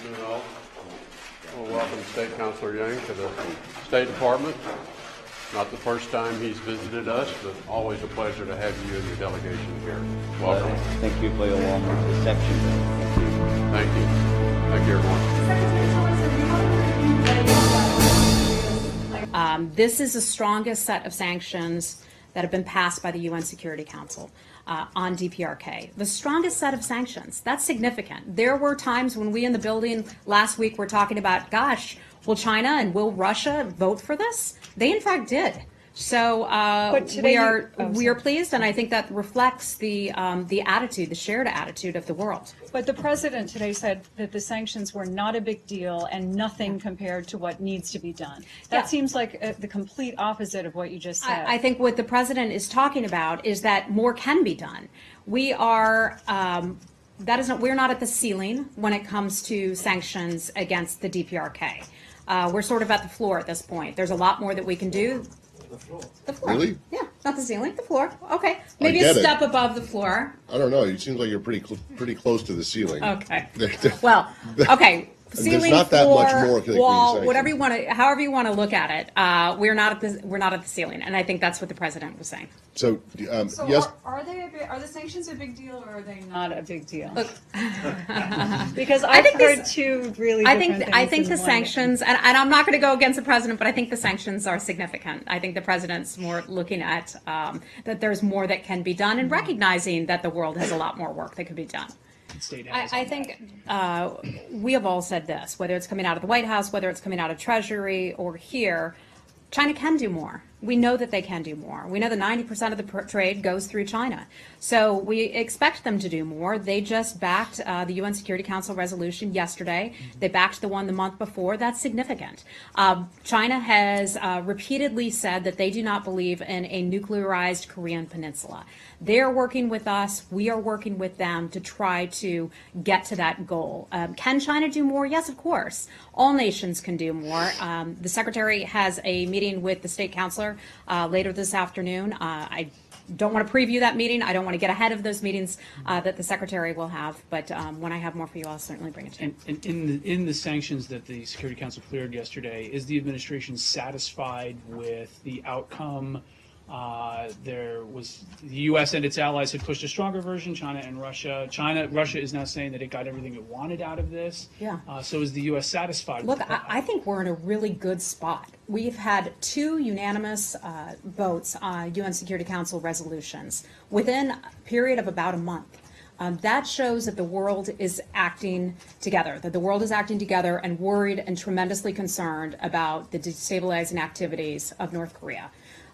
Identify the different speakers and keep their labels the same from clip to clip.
Speaker 1: afternoon, all. Well, welcome State Councilor Yang to the State Department. Not the first time he's visited us, but always a pleasure to have you and your delegation here. Welcome.
Speaker 2: Thank you for your warm reception.
Speaker 1: Thank you. Thank you, everyone.
Speaker 3: This is the strongest set of sanctions that have been passed by the UN Security Council on DPRK. The strongest set of sanctions. That's significant. There were times when we in the building last week were talking about, gosh, will China and will Russia vote for this? They in fact did. So we are pleased, and I think that reflects the attitude, the shared attitude of the world.
Speaker 4: But the president today said that the sanctions were not a big deal and nothing compared to what needs to be done. That seems like the complete opposite of what you just said.
Speaker 3: I think what the president is talking about is that more can be done. We are. We're not at the ceiling when it comes to sanctions against the DPRK. We're sort of at the floor at this point. There's a lot more that we can do. The floor.
Speaker 5: Really?
Speaker 3: Yeah, not the ceiling, the floor. Okay, maybe a step above the floor.
Speaker 5: I don't know. It seems like you're pretty close to the ceiling.
Speaker 3: Okay. Well, okay. Ceiling,
Speaker 5: not that
Speaker 3: floor,
Speaker 5: much more that
Speaker 3: wall,
Speaker 5: can be
Speaker 3: whatever you want to, however you want to look at it. We're not at the ceiling, and I think that's what the president was saying.
Speaker 5: So,
Speaker 4: So
Speaker 5: yes.
Speaker 4: are the sanctions a big deal, or are they not a big deal?
Speaker 3: Look,
Speaker 4: Because I've heard two really different things.
Speaker 3: I think the sanctions, and I'm not going to go against the president, but I think the sanctions are significant. I think the president's more looking at that there's more that can be done, and recognizing that the world has a lot more work that could be done. I think we have all said this, whether it's coming out of the White House, whether it's coming out of Treasury or here, China can do more. We know that they can do more. We know that 90% of the trade goes through China. So we expect them to do more. They just backed the UN Security Council resolution yesterday. They backed the one the month before. That's significant. China has repeatedly said that they do not believe in a nuclearized Korean peninsula. They're working with us. We are working with them to try to get to that goal. Can China do more? Yes, of course. All nations can do more. The Secretary has a meeting with the State Councilor later this afternoon. I don't want to preview that meeting. I don't want to get ahead of those meetings that the Secretary will have. But when I have more for you, I'll certainly bring it to you.
Speaker 6: And in the sanctions that the Security Council cleared yesterday, is the administration satisfied with the outcome? There was the U.S. and its allies had pushed a stronger version. China and Russia. Russia is now saying that it got everything it wanted out of this. Yeah. So is the U.S. satisfied?
Speaker 3: Look, I think we're in a really good spot. We've had two unanimous votes on UN Security Council resolutions within a period of about a month. That shows that the world is acting together, and worried and tremendously concerned about the destabilizing activities of North Korea.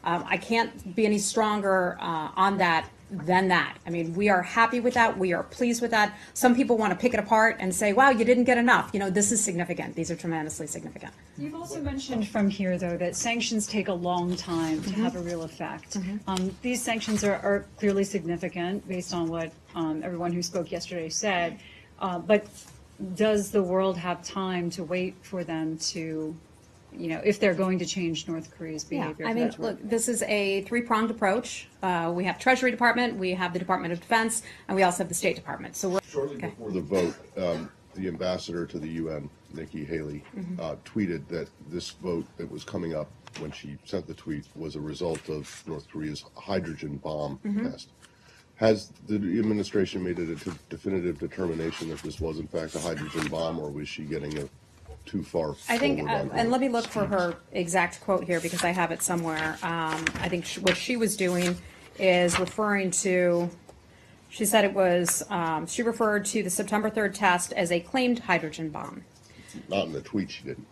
Speaker 3: I can't be any stronger on that than that. I mean, we are happy with that. We are pleased with that. Some people want to pick it apart and say, wow, you didn't get enough. You know, this is significant. These are tremendously significant.
Speaker 4: You've also mentioned from here, though, that sanctions take a long time to have a real effect. These sanctions are clearly significant based on what everyone who spoke yesterday said. But does the world have time to wait for them to, if they're going to change North Korea's behavior?
Speaker 3: Yeah, I mean, look, this is a three-pronged approach. We have Treasury Department, we have the Department of Defense, and we also have the State Department. So
Speaker 5: Shortly before the vote, the ambassador to the UN, Nikki Haley, tweeted that this vote that was coming up when she sent the tweet was a result of North Korea's hydrogen bomb test. Has the administration made it a definitive determination that this was in fact a hydrogen bomb, or was she getting too far
Speaker 3: I think,
Speaker 5: forward
Speaker 3: and let me look for her exact quote here because I have it somewhere. I think what she was doing is referring to, she said it was, she referred to the September 3rd test as a claimed hydrogen bomb.
Speaker 5: Not in the tweet, she didn't.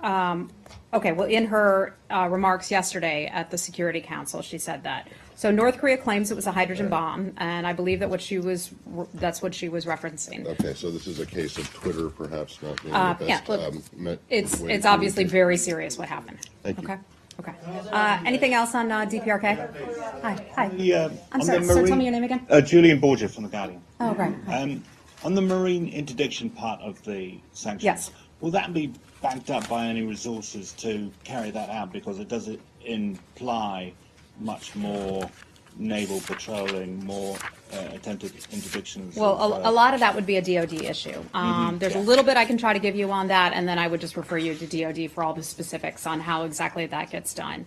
Speaker 3: Okay, well, in her remarks yesterday at the Security Council, she said that. So North Korea claims it was a hydrogen bomb, and I believe that that's what she was referencing.
Speaker 5: Okay, so this is a case of Twitter perhaps not being the
Speaker 3: Yeah,
Speaker 5: best.
Speaker 3: look, it's obviously very serious what happened.
Speaker 5: Thank you.
Speaker 3: Okay. Anything else on DPRK? Hi. I'm sorry,
Speaker 7: sir,
Speaker 3: tell me your name again.
Speaker 7: Julian Borgia from The Guardian.
Speaker 3: Oh, right.
Speaker 7: On the marine interdiction part of the sanctions,
Speaker 3: Yes.
Speaker 7: will that be backed up by any resources to carry that out? Because it does imply much more naval patrolling, more attempted interdictions.
Speaker 3: Well,
Speaker 7: of,
Speaker 3: a lot of that would be a DoD issue. There's a little bit I can try to give you on that, and then I would just refer you to DoD for all the specifics on how exactly that gets done.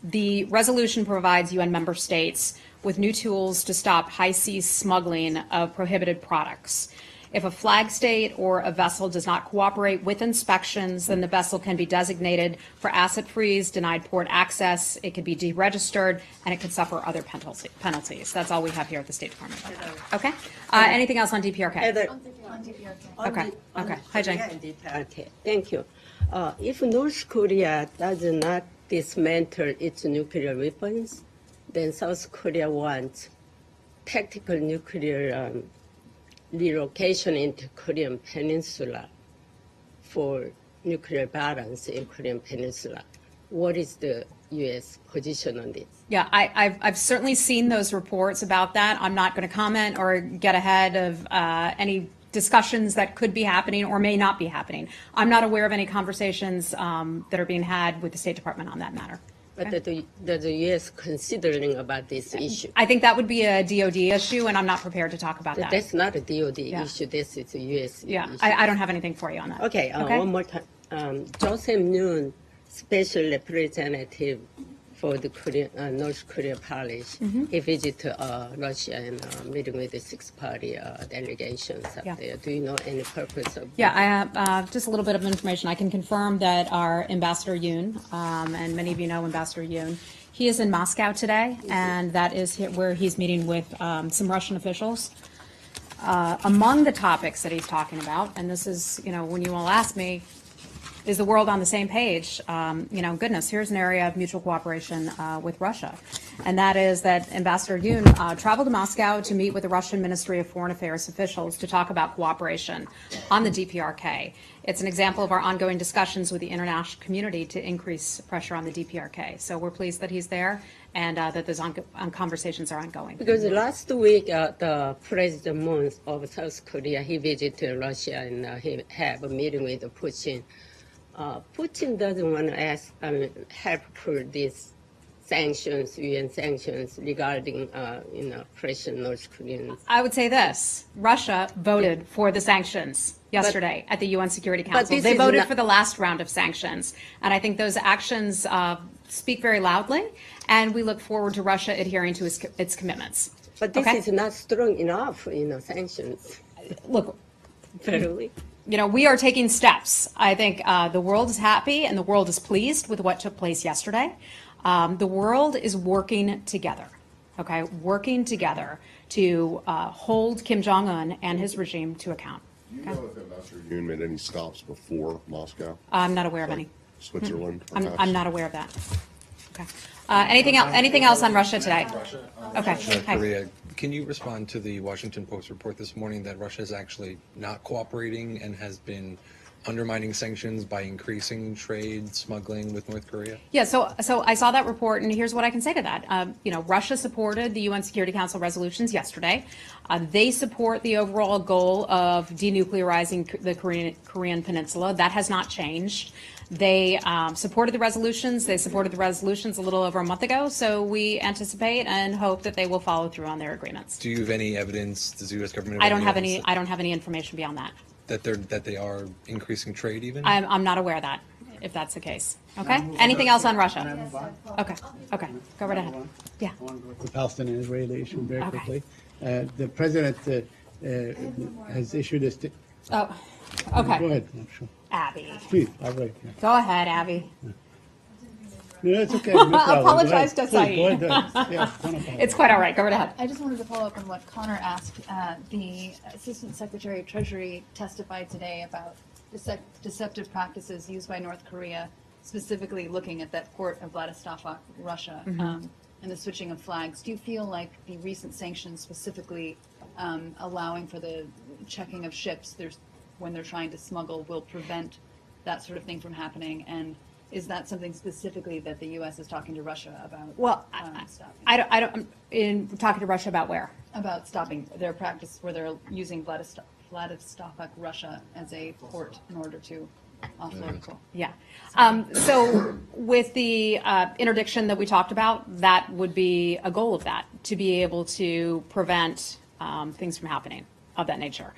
Speaker 3: The resolution provides UN member states with new tools to stop high seas smuggling of prohibited products. If a flag state or a vessel does not cooperate with inspections, then the vessel can be designated for asset freeze, denied port access, it could be deregistered, and it could suffer other penalties. That's all we have here at the State Department. Okay? Anything else on DPRK? Okay. Okay. Hi, Jane.
Speaker 8: DPRK. Thank you. If North Korea does not dismantle its nuclear weapons, then South Korea wants tactical nuclear relocation into Korean Peninsula for nuclear balance in Korean Peninsula. What is the U.S. position on this?
Speaker 3: Yeah, I've certainly seen those reports about that. I'm not going to comment or get ahead of any discussions that could be happening or may not be happening. I'm not aware of any conversations that are being had with the State Department on that matter.
Speaker 8: But the U.S. considering about this issue?
Speaker 3: I think that would be a DoD issue, and I'm not prepared to talk about that.
Speaker 8: That's not a DOD issue. This is a U.S.
Speaker 3: Yeah,
Speaker 8: issue.
Speaker 3: I don't have anything for you on that.
Speaker 8: Okay, one more time. Joseph Noon, special representative for the North Korea palace, he visited Russia and meeting with the six-party delegations up there. Do you know any purpose of?
Speaker 3: Yeah, I have just a little bit of information. I can confirm that our Ambassador Yoon, and many of you know Ambassador Yoon, he is in Moscow today, and that is where he's meeting with some Russian officials. Among the topics that he's talking about, and this is, when you all ask me, is the world on the same page? Goodness, here's an area of mutual cooperation with Russia. And that is that Ambassador Yoon traveled to Moscow to meet with the Russian Ministry of Foreign Affairs officials to talk about cooperation on the DPRK. It's an example of our ongoing discussions with the international community to increase pressure on the DPRK. So we're pleased that he's there and that those conversations are ongoing.
Speaker 8: Because last week, the President Moon of South Korea, he visited Russia and he had a meeting with Putin. Putin doesn't want to help for these sanctions, UN sanctions regarding, pressure North Koreans.
Speaker 3: I would say this: Russia voted for the sanctions yesterday at the UN Security Council. They voted for the last round of sanctions, and I think those actions speak very loudly. And we look forward to Russia adhering to its commitments.
Speaker 8: But this is not strong enough, sanctions.
Speaker 3: Look,
Speaker 8: Really?
Speaker 3: We are taking steps. I think the world is happy and the world is pleased with what took place yesterday. The world is working together, working together to hold Kim Jong-un and his regime to account.
Speaker 5: Do you know if Ambassador Yoon made any stops before Moscow?
Speaker 3: I'm not aware of any.
Speaker 5: Switzerland?
Speaker 3: I'm not aware of that. Okay. Anything else on Russia today? Okay.
Speaker 9: North
Speaker 3: Hi.
Speaker 9: Korea. Can you respond to the Washington Post report this morning that Russia is actually not cooperating and has been undermining sanctions by increasing trade smuggling with North Korea?
Speaker 3: Yeah, so I saw that report, and here's what I can say to that. Russia supported the UN Security Council resolutions yesterday. They support the overall goal of denuclearizing the Korean Peninsula. That has not changed. They supported the resolutions. They supported the resolutions a little over a month ago, so we anticipate and hope that they will follow through on their agreements.
Speaker 9: Do you have any evidence? Does the U.S. government?
Speaker 3: I don't have any information beyond that.
Speaker 9: That they are increasing trade even?
Speaker 3: I'm not aware of that, if that's the case. Okay. Anything else on Russia? Okay. Go right ahead. Yeah.
Speaker 10: I want to go to the Palestinian-Israeli issue very
Speaker 3: Okay.
Speaker 10: quickly. The president has issued a
Speaker 3: Oh. Okay.
Speaker 10: Go ahead. Sure.
Speaker 3: Abby.
Speaker 10: Please, I'll wait. Yeah.
Speaker 3: Go ahead, Abby.
Speaker 10: No, that's okay. No problem.
Speaker 3: Apologize
Speaker 10: Go
Speaker 3: to
Speaker 10: ahead.
Speaker 3: Saeed.
Speaker 10: Please, go ahead. Yeah, don't apologize.
Speaker 3: It's quite all right. Go right ahead.
Speaker 11: I just wanted to follow up on what Connor asked. The Assistant Secretary of Treasury testified today about deceptive practices used by North Korea, specifically looking at that port of Vladivostok, Russia, and the switching of flags. Do you feel like the recent sanctions, specifically allowing for the checking of ships when they're trying to smuggle, will prevent that sort of thing from happening? And is that something specifically that the U.S. is talking to Russia about?
Speaker 3: Well,
Speaker 11: stopping?
Speaker 3: I don't. In talking to Russia about where?
Speaker 11: About stopping their practice where they're using Vladivostok, Russia, as a port in order to off-political.
Speaker 3: Yeah. So with the interdiction that we talked about, that would be a goal of that, to be able to prevent things from happening of that nature.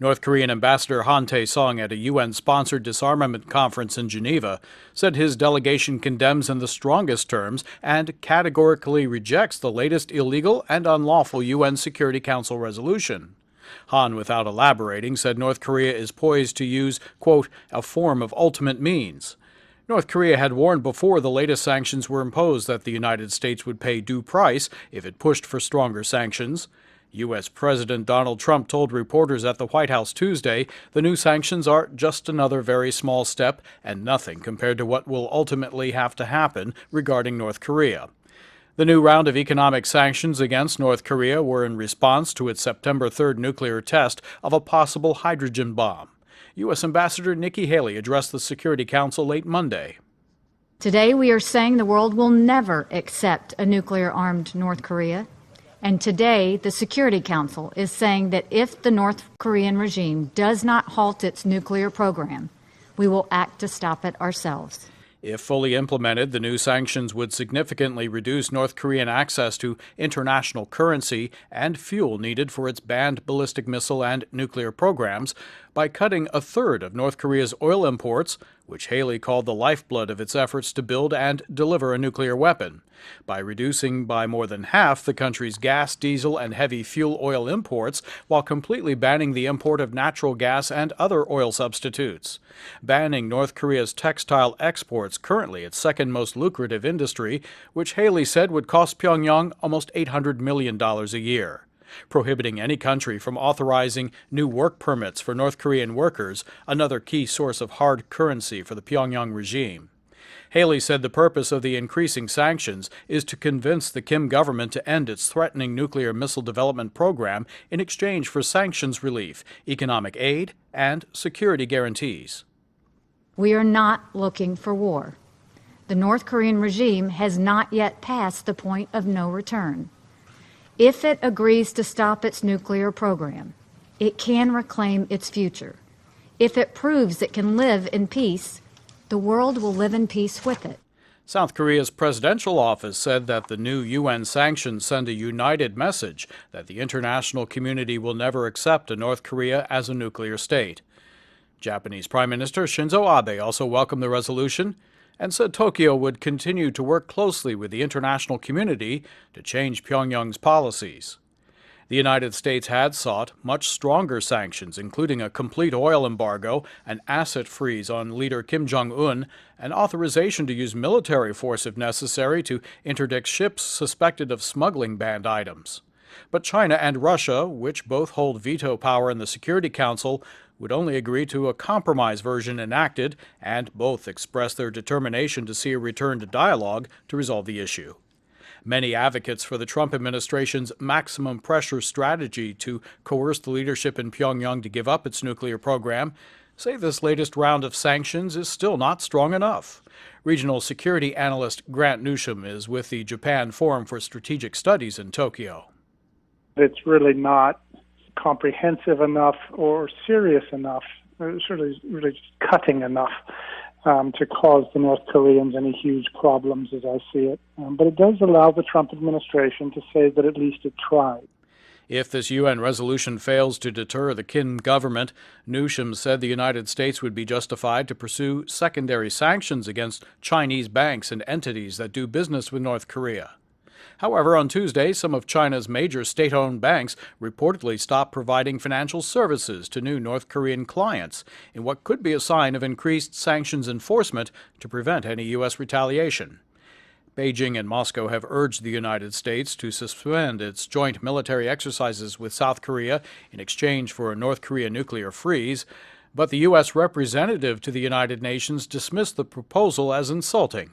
Speaker 12: North Korean Ambassador Han Tae-sung at a UN-sponsored disarmament conference in Geneva said his delegation condemns in the strongest terms and categorically rejects the latest illegal and unlawful UN Security Council resolution. Han, without elaborating, said North Korea is poised to use, quote, a form of ultimate means. North Korea had warned before the latest sanctions were imposed that the United States would pay due price if it pushed for stronger sanctions. U.S. President Donald Trump told reporters at the White House Tuesday the new sanctions are just another very small step and nothing compared to what will ultimately have to happen regarding North Korea. The new round of economic sanctions against North Korea were in response to its September 3rd nuclear test of a possible hydrogen bomb. U.S. Ambassador Nikki Haley addressed the Security Council late Monday.
Speaker 13: Today we are saying the world will never accept a nuclear-armed North Korea. And today the Security Council is saying that if the North Korean regime does not halt its nuclear program, we will act to stop it ourselves.
Speaker 12: If fully implemented, the new sanctions would significantly reduce North Korean access to international currency and fuel needed for its banned ballistic missile and nuclear programs by cutting a third of North Korea's oil imports, which Haley called the lifeblood of its efforts to build and deliver a nuclear weapon, by reducing by more than half the country's gas, diesel, and heavy fuel oil imports, while completely banning the import of natural gas and other oil substitutes, banning North Korea's textile exports, currently its second most lucrative industry, which Haley said would cost Pyongyang almost $800 million a year, prohibiting any country from authorizing new work permits for North Korean workers, another key source of hard currency for the Pyongyang regime. Haley said the purpose of the increasing sanctions is to convince the Kim government to end its threatening nuclear missile development program in exchange for sanctions relief, economic aid, and security guarantees.
Speaker 13: We are not looking for war. The North Korean regime has not yet passed the point of no return. If it agrees to stop its nuclear program, it can reclaim its future. If it proves it can live in peace, the world will live in peace with it.
Speaker 12: South Korea's presidential office said that the new UN sanctions send a united message that the international community will never accept a North Korea as a nuclear state. Japanese Prime Minister Shinzo Abe also welcomed the resolution and said Tokyo would continue to work closely with the international community to change Pyongyang's policies. The United States had sought much stronger sanctions, including a complete oil embargo, an asset freeze on leader Kim Jong-un, and authorization to use military force if necessary to interdict ships suspected of smuggling banned items. But China and Russia, which both hold veto power in the Security Council, would only agree to a compromise version enacted, and both expressed their determination to see a return to dialogue to resolve the issue. Many advocates for the Trump administration's maximum pressure strategy to coerce the leadership in Pyongyang to give up its nuclear program say this latest round of sanctions is still not strong enough. Regional security analyst Grant Newsham is with the Japan Forum for Strategic Studies in Tokyo.
Speaker 14: It's really not comprehensive enough or serious enough, it's really just cutting enough to cause the North Koreans any huge problems as I see it. But it does allow the Trump administration to say that at least it tried.
Speaker 12: If this UN resolution fails to deter the Kim government, Newsham said the United States would be justified to pursue secondary sanctions against Chinese banks and entities that do business with North Korea. However, on Tuesday, some of China's major state-owned banks reportedly stopped providing financial services to new North Korean clients in what could be a sign of increased sanctions enforcement to prevent any U.S. retaliation. Beijing and Moscow have urged the United States to suspend its joint military exercises with South Korea in exchange for a North Korea nuclear freeze, but the U.S. representative to the United Nations dismissed the proposal as insulting.